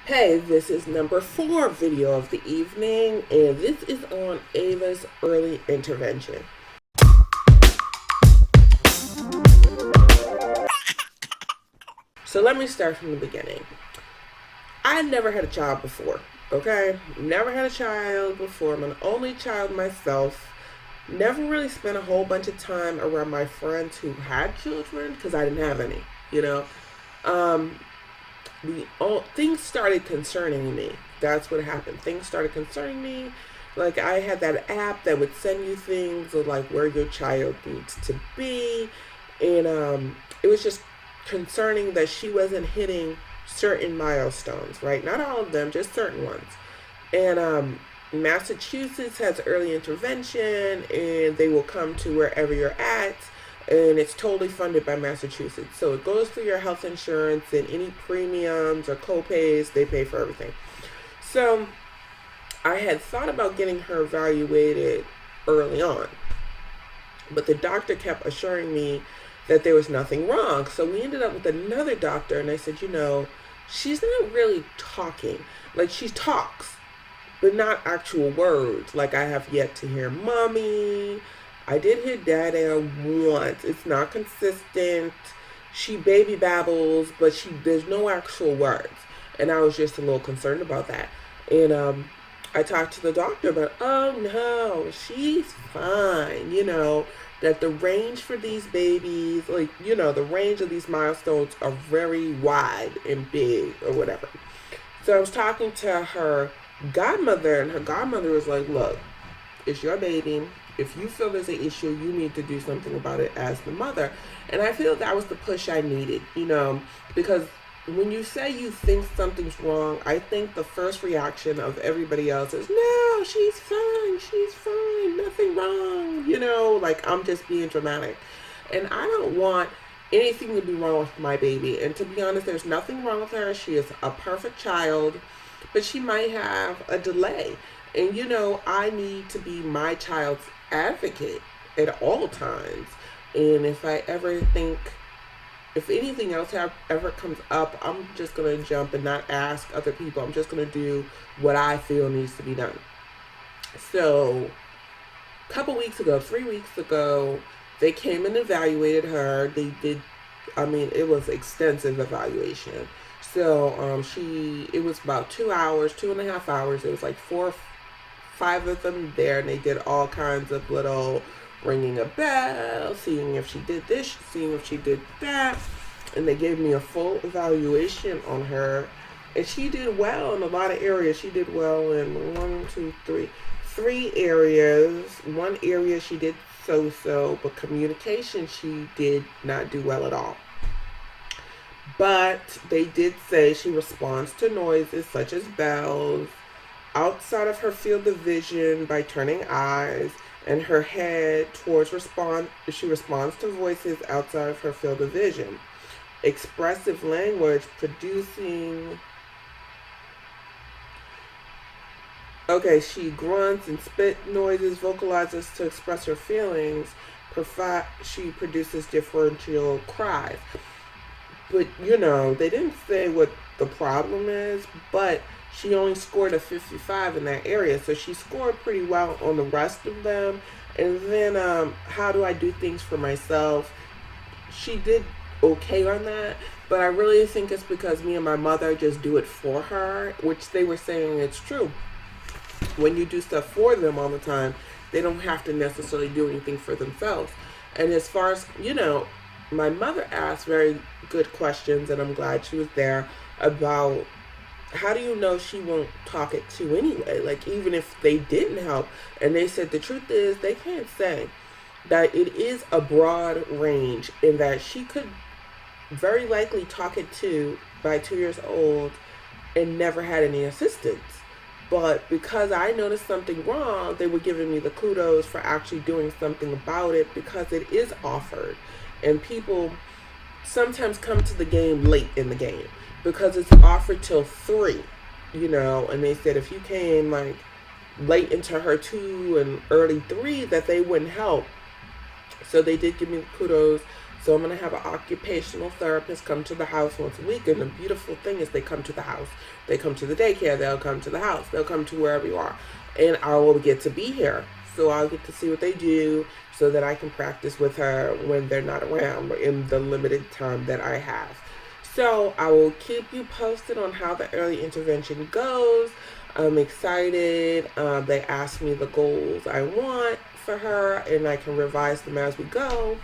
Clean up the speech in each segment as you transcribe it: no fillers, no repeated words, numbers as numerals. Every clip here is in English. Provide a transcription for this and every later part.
Hey, this is number 4 video of the evening, and this is on Ava's early intervention. So let me start from the beginning. I never had a child before, okay? Never had a child before. I'm an only child myself. Never really spent a whole bunch of time around my friends who had children because I didn't have any, you know? Um, Things started concerning me. That's what happened. Things started concerning me. Like I had that app that would send you things of like where your child needs to be, and it was just concerning that she wasn't hitting certain milestones. Right, not all of them, just certain ones. And Massachusetts has early intervention, and they will come to wherever you're at, and it's totally funded by Massachusetts. So it goes through your health insurance, and any premiums or co-pays, they pay for everything. So I had thought about getting her evaluated early on, but the doctor kept assuring me that there was nothing wrong. So we ended up with another doctor, and I said, she's not really talking. Like she talks, but not actual words. Like I have yet to hear mommy. I did hear daddy once. It's not consistent. She baby babbles, but there's no actual words. And I was just a little concerned about that. And I talked to the doctor, but oh no, she's fine. That the range for these babies, the range of these milestones are very wide and big or whatever. So I was talking to her godmother, and her godmother was like, look, it's your baby. If you feel there's an issue, you need to do something about it as the mother. And I feel that was the push I needed, because when you say you think something's wrong, I think the first reaction of everybody else is, no, she's fine, nothing wrong, like I'm just being dramatic. And I don't want anything to be wrong with my baby. And to be honest, there's nothing wrong with her. She is a perfect child, but she might have a delay. And I need to be my child's advocate at all times. And if anything else ever comes up, I'm just going to jump and not ask other people. I'm just going to do what I feel needs to be done. So, a couple weeks ago, 3 weeks ago, they came and evaluated her. They did, it was extensive evaluation. So, it was about 2 hours, 2.5 hours. It was like 5 of them there, and they did all kinds of little ringing a bell, seeing if she did this, seeing if she did that, and they gave me a full evaluation on her, and she did well in a lot of areas. She did well in three areas. One area she did so, but communication she did not do well at all. But they did say she responds to noises such as bells outside of her field of vision by turning eyes and her head she responds to voices outside of her field of vision. Expressive language she grunts and spit noises, vocalizes to express her feelings. She produces differential cries. But, they didn't say what the problem is, but she only scored a 55 in that area, so she scored pretty well on the rest of them. And then, how do I do things for myself? She did okay on that, but I really think it's because me and my mother just do it for her, which they were saying it's true. When you do stuff for them all the time, they don't have to necessarily do anything for themselves. And as far as, my mother asked very good questions, and I'm glad she was there, about how do you know she won't talk it to anyway? Like, even if they didn't help. And they said the truth is they can't say that it is a broad range, and that she could very likely talk it to by 2 years old and never had any assistance. But because I noticed something wrong, they were giving me the kudos for actually doing something about it, because it is offered. And people sometimes come to the game late in the game because it's offered till 3, and they said if you came like late into her 2 and early 3, that they wouldn't help. So they did give me kudos So I'm going to have an occupational therapist come to the house once a week. And the beautiful thing is they come to the house. They come to the daycare. They'll come to the house. They'll come to wherever you are. And I will get to be here. So I'll get to see what they do so that I can practice with her when they're not around in the limited time that I have. So I will keep you posted on how the early intervention goes. I'm excited. They asked me the goals I want for her, and I can revise them as we go.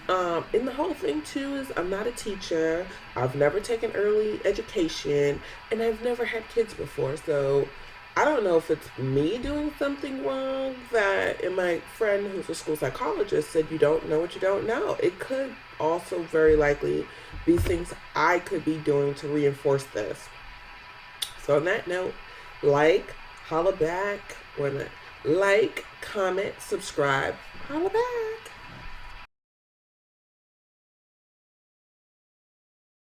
And the whole thing too is I'm not a teacher. I've never taken early education, and I've never had kids before. So I don't know if it's me doing something wrong that, and my friend who's a school psychologist said you don't know what you don't know. It could also very likely be things I could be doing to reinforce this. So on that note, holla back, comment, subscribe, holla back.